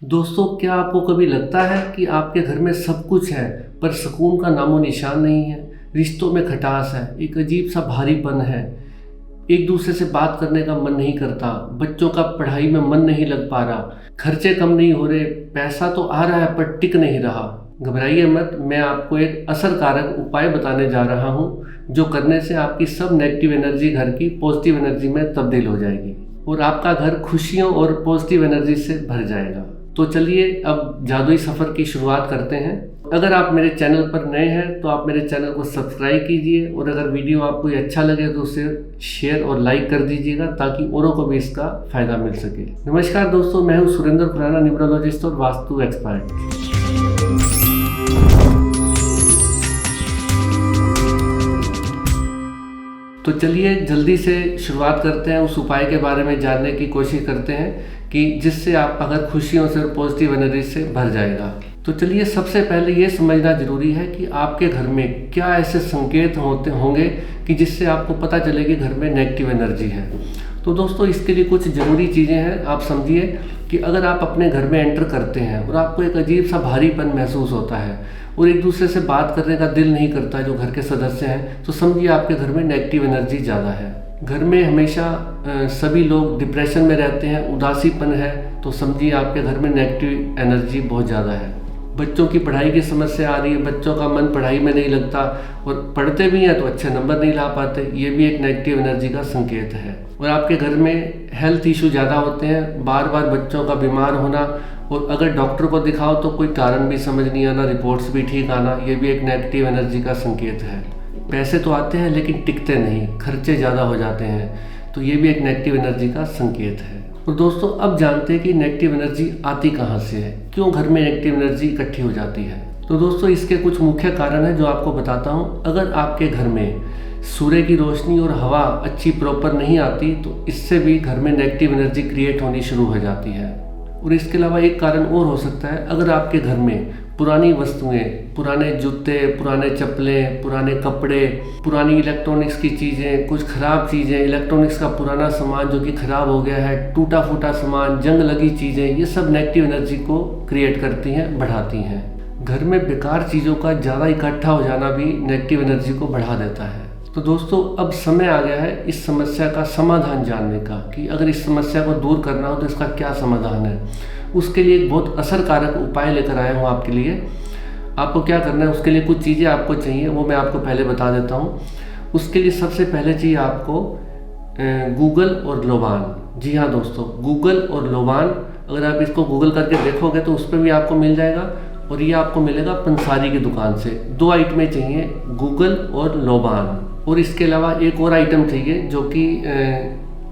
दोस्तों, क्या आपको कभी लगता है कि आपके घर में सब कुछ है पर सुकून का नामो निशान नहीं है? रिश्तों में खटास है, एक अजीब सा भारीपन है, एक दूसरे से बात करने का मन नहीं करता, बच्चों का पढ़ाई में मन नहीं लग पा रहा, खर्चे कम नहीं हो रहे, पैसा तो आ रहा है पर टिक नहीं रहा। घबराइए मत, मैं आपको एक असरकारक उपाय बताने जा रहा हूँ जो करने से आपकी सब नेगेटिव एनर्जी घर की पॉजिटिव एनर्जी में तब्दील हो जाएगी और आपका घर खुशियों और पॉजिटिव एनर्जी से भर जाएगा। तो चलिए अब जादुई सफ़र की शुरुआत करते हैं। अगर आप मेरे चैनल पर नए हैं तो आप मेरे चैनल को सब्सक्राइब कीजिए और अगर वीडियो आपको अच्छा लगे तो उसे शेयर और लाइक कर दीजिएगा ताकि औरों को भी इसका फ़ायदा मिल सके। नमस्कार दोस्तों, मैं हूं सुरेंद्र खुराना, न्यूमरोलॉजिस्ट और वास्तु एक्सपर्ट। तो चलिए जल्दी से शुरुआत करते हैं, उस उपाय के बारे में जानने की कोशिश करते हैं कि जिससे आपका घर खुशियों से और पॉजिटिव एनर्जी से भर जाएगा। तो चलिए सबसे पहले ये समझना ज़रूरी है कि आपके घर में क्या ऐसे संकेत होंगे कि जिससे आपको पता चले कि घर में नेगेटिव एनर्जी है। तो दोस्तों इसके लिए कुछ ज़रूरी चीज़ें हैं। आप समझिए कि अगर आप अपने घर में एंटर करते हैं और आपको एक अजीब सा भारीपन महसूस होता है और एक दूसरे से बात करने का दिल नहीं करता है जो घर के सदस्य हैं, तो समझिए आपके घर में नेगेटिव एनर्जी ज़्यादा है। घर में हमेशा सभी लोग डिप्रेशन में रहते हैं, उदासीपन है, तो समझिए आपके घर में नेगेटिव एनर्जी बहुत ज़्यादा है। बच्चों की पढ़ाई की समस्या आ रही है, बच्चों का मन पढ़ाई में नहीं लगता और पढ़ते भी हैं तो अच्छे नंबर नहीं ला पाते, ये भी एक नेगेटिव एनर्जी का संकेत है। और आपके घर में हेल्थ इशू ज़्यादा होते हैं, बार बार बच्चों का बीमार होना, और अगर डॉक्टर को दिखाओ तो कोई कारण भी समझ नहीं आना, रिपोर्ट्स भी ठीक आना, ये भी एक नेगेटिव एनर्जी का संकेत है। पैसे तो आते हैं लेकिन टिकते नहीं, खर्चे ज़्यादा हो जाते हैं, तो ये भी एक नेगेटिव एनर्जी का संकेत है। और दोस्तों अब जानते हैं कि नेगेटिव एनर्जी आती कहाँ से है, क्यों घर में नेगेटिव एनर्जी इकट्ठी हो जाती है। तो दोस्तों इसके कुछ मुख्य कारण हैं जो आपको बताता हूँ। अगर आपके घर में सूर्य की रोशनी और हवा अच्छी प्रॉपर नहीं आती तो इससे भी घर में नेगेटिव एनर्जी क्रिएट होनी शुरू हो जाती है। और इसके अलावा एक कारण और हो सकता है, अगर आपके घर में पुरानी वस्तुएं, पुराने जूते, पुराने चप्पलें, पुराने कपड़े, पुरानी इलेक्ट्रॉनिक्स की चीज़ें, कुछ ख़राब चीज़ें, इलेक्ट्रॉनिक्स का पुराना सामान जो कि ख़राब हो गया है, टूटा फूटा सामान, जंग लगी चीज़ें, ये सब नेगेटिव एनर्जी को क्रिएट करती हैं, बढ़ाती हैं। घर में बेकार चीज़ों का ज़्यादा इकट्ठा हो जाना भी नेगेटिव एनर्जी को बढ़ा देता है। तो दोस्तों अब समय आ गया है इस समस्या का समाधान जानने का कि अगर इस समस्या को दूर करना हो तो इसका क्या समाधान है। उसके लिए एक बहुत असरकारक उपाय लेकर आया हूँ आपके लिए। आपको क्या करना है, उसके लिए कुछ चीज़ें आपको चाहिए, वो मैं आपको पहले बता देता हूँ। उसके लिए सबसे पहले चाहिए आपको गूगल और लोबान। जी हाँ दोस्तों, गूगल और लोबान, अगर आप इसको गूगल करके देखोगे तो उस पर भी आपको मिल जाएगा और ये आपको मिलेगा पंसारी की दुकान से। 2 आइटमें चाहिए, गूगल और लोबान। और इसके अलावा एक और आइटम चाहिए जो कि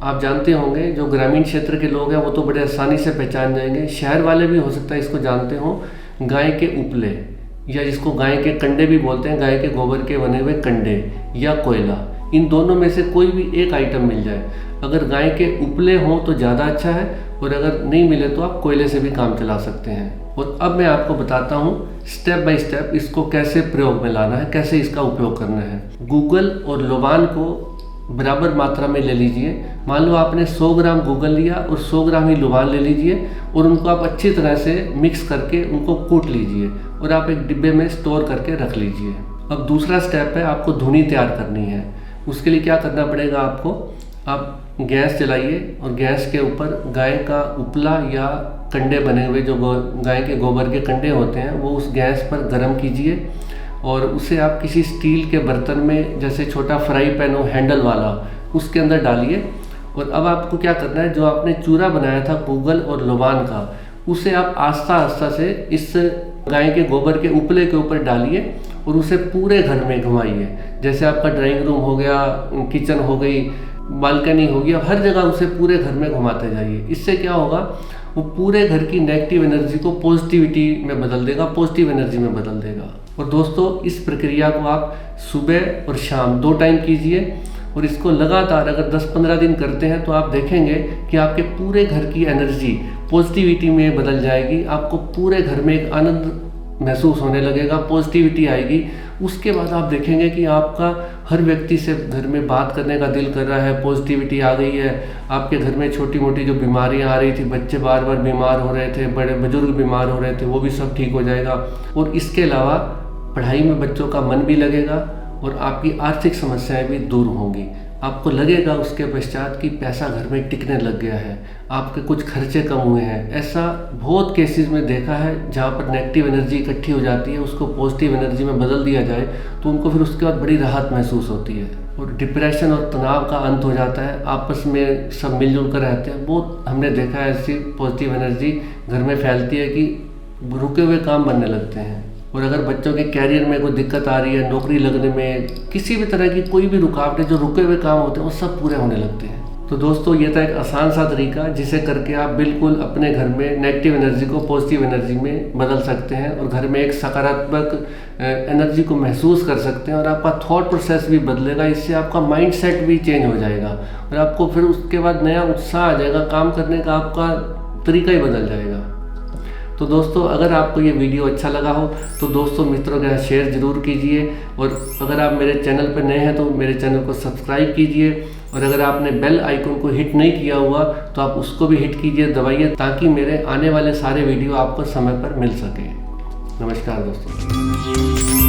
आप जानते होंगे, जो ग्रामीण क्षेत्र के लोग हैं वो तो बड़े आसानी से पहचान जाएंगे, शहर वाले भी हो सकता है इसको जानते हो, गाय के उपले या जिसको गाय के कंडे भी बोलते हैं, गाय के गोबर के बने हुए कंडे या कोयला, इन दोनों में से कोई भी एक आइटम मिल जाए। अगर गाय के उपले हों तो ज़्यादा अच्छा है और अगर नहीं मिले तो आप कोयले से भी काम चला सकते हैं। और अब मैं आपको बताता हूँ स्टेप बाय स्टेप इसको कैसे प्रयोग में लाना है, कैसे इसका उपयोग करना है। गूगल और लोबान को बराबर मात्रा में ले लीजिए। मान लो आपने 100 ग्राम गूगल लिया और 100 ग्राम ही लोबान ले लीजिए और उनको आप अच्छी तरह से मिक्स करके उनको कूट लीजिए और आप एक डिब्बे में स्टोर करके रख लीजिए। अब दूसरा स्टेप है, आपको धुनी तैयार करनी है। उसके लिए क्या करना पड़ेगा आपको, आप गैस जलाइए और गैस के ऊपर गाय का उपला या कंडे बने हुए जो गाय के गोबर के कंडे होते हैं वो उस गैस पर गर्म कीजिए और उसे आप किसी स्टील के बर्तन में, जैसे छोटा फ्राई पैन हो हैंडल वाला, उसके अंदर डालिए। और अब आपको क्या करना है, जो आपने चूरा बनाया था गूगल और लोबान का, उसे आप आस्ता आस्ता से इस गाय के गोबर के उपले के ऊपर डालिए और उसे पूरे घर में घुमाइए। जैसे आपका ड्राइंग रूम हो गया, किचन हो गई, बालकनी हो गई, हर जगह उसे पूरे घर में घुमाते जाइए। इससे क्या होगा, वो पूरे घर की नेगेटिव एनर्जी को पॉजिटिविटी में बदल देगा, पॉजिटिव एनर्जी में बदल देगा। और दोस्तों इस प्रक्रिया को आप सुबह और शाम 2 टाइम कीजिए और इसको लगातार अगर 10-15 दिन करते हैं तो आप देखेंगे कि आपके पूरे घर की एनर्जी पॉजिटिविटी में बदल जाएगी। आपको पूरे घर में एक आनंद महसूस होने लगेगा, पॉजिटिविटी आएगी। उसके बाद आप देखेंगे कि आपका हर व्यक्ति से घर में बात करने का दिल कर रहा है, पॉजिटिविटी आ गई है। आपके घर में छोटी मोटी जो बीमारियां आ रही थी, बच्चे बार बार बीमार हो रहे थे, बड़े बुजुर्ग बीमार हो रहे थे, वो भी सब ठीक हो जाएगा। और इसके अलावा पढ़ाई में बच्चों का मन भी लगेगा और आपकी आर्थिक समस्याएं भी दूर होंगी। आपको लगेगा उसके पश्चात कि पैसा घर में टिकने लग गया है, आपके कुछ खर्चे कम हुए हैं। ऐसा बहुत केसेस में देखा है जहाँ पर नेगेटिव एनर्जी इकट्ठी हो जाती है, उसको पॉजिटिव एनर्जी में बदल दिया जाए तो उनको फिर उसके बाद बड़ी राहत महसूस होती है और डिप्रेशन और तनाव का अंत हो जाता है। आपस में सब मिलजुल कर रहते हैं। बहुत हमने देखा है ऐसी पॉजिटिव एनर्जी घर में फैलती है कि रुके हुए काम बनने लगते हैं। और अगर बच्चों के कैरियर में कोई दिक्कत आ रही है, नौकरी लगने में, किसी भी तरह की कोई भी रुकावटें, जो रुके हुए काम होते हैं वो सब पूरे होने लगते हैं। तो दोस्तों ये था एक आसान सा तरीका जिसे करके आप बिल्कुल अपने घर में नेगेटिव एनर्जी को पॉजिटिव एनर्जी में बदल सकते हैं और घर में एक सकारात्मक एनर्जी को महसूस कर सकते हैं और आपका थॉट प्रोसेस भी बदलेगा। इससे आपका माइंड सेट भी चेंज हो जाएगा और आपको फिर उसके बाद नया उत्साह आ जाएगा, काम करने का आपका तरीका ही बदल जाएगा। तो दोस्तों अगर आपको ये वीडियो अच्छा लगा हो तो दोस्तों मित्रों के साथ शेयर ज़रूर कीजिए और अगर आप मेरे चैनल पर नए हैं तो मेरे चैनल को सब्सक्राइब कीजिए और अगर आपने बेल आइकन को हिट नहीं किया हुआ तो आप उसको भी हिट कीजिए, दबाइए, ताकि मेरे आने वाले सारे वीडियो आपको समय पर मिल सके। नमस्कार दोस्तों।